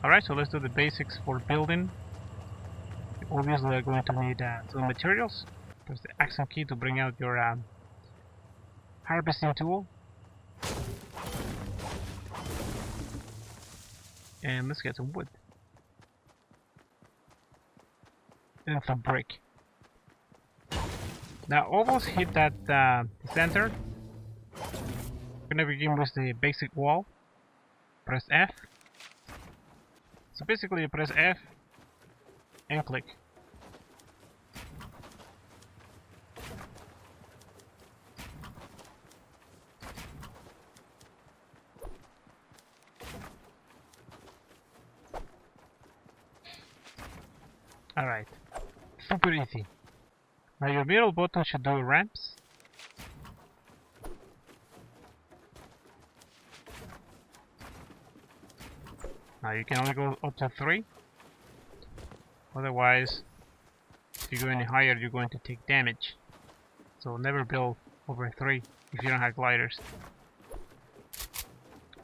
Alright, so let's do the basics for building. Obviously, we're going to need some materials. Press the action key to bring out your harvesting tool. And let's get some wood. And some brick. Now almost hit that center. We're gonna begin with the basic wall. Press F. So basically you press F and click. Alright, super easy. Now your middle button should do ramps. Now you can only go up to 3. Otherwise, if you go any higher, you're going to take damage. So never build over 3 if you don't have gliders.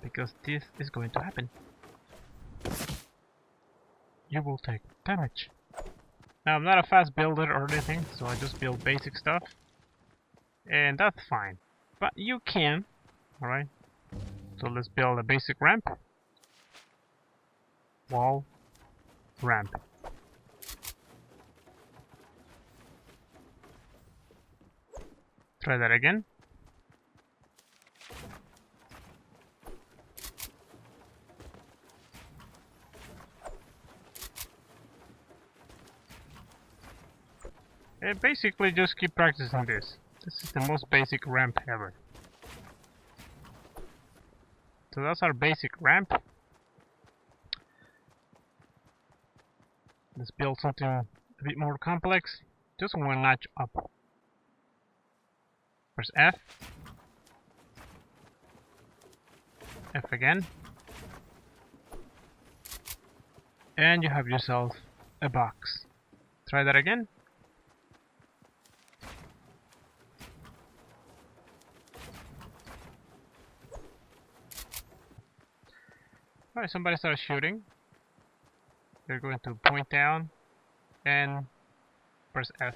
Because this is going to happen. You will take damage. Now I'm not a fast builder or anything, so I just build basic stuff. And that's fine. But you can. Alright. So let's build a basic ramp. Wall. Ramp. Try that again. And basically just keep practicing this. This is the most basic ramp ever. So that's our basic ramp. Let's build something a bit more complex. Just one notch up. Press F. F again. And you have yourself a box. Try that again. Alright, somebody starts shooting. You're going to point down and press F.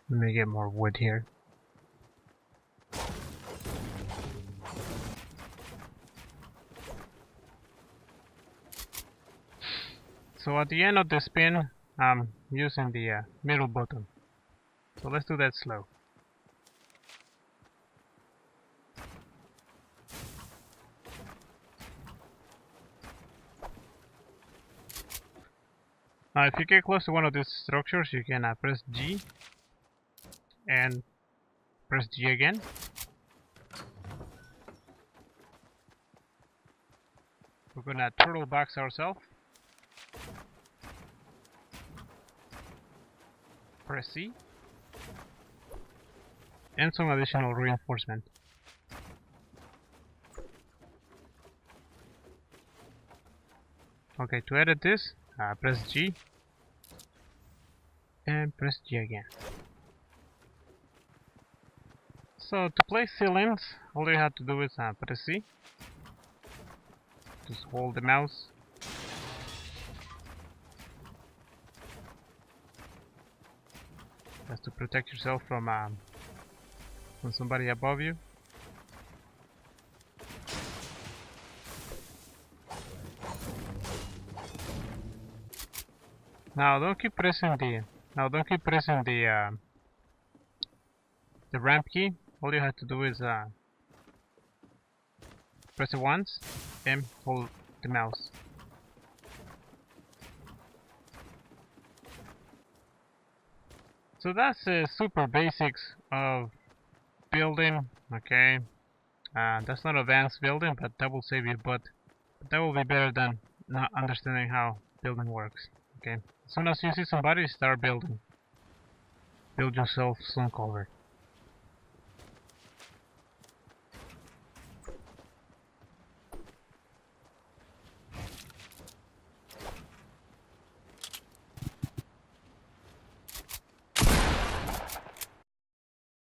Let me get more wood here. So at the end of the spin, I'm using the middle button. So let's do that slow. Now if you get close to one of these structures, you can press G and press G again. We're gonna turtle box ourselves. Press C. And some additional reinforcement. Okay, to edit this, press G and press G again. So to place ceilings, all you have to do is press C. Just hold the mouse. That's to protect yourself from somebody above you. Now don't keep pressing the ramp key. All you have to do is press it once and hold the mouse. So that's the super basics of building. Okay, that's not advanced building, but that will save you butt. That will be better than not understanding how building works. Okay, as soon as you see somebody, start building. Build yourself some cover.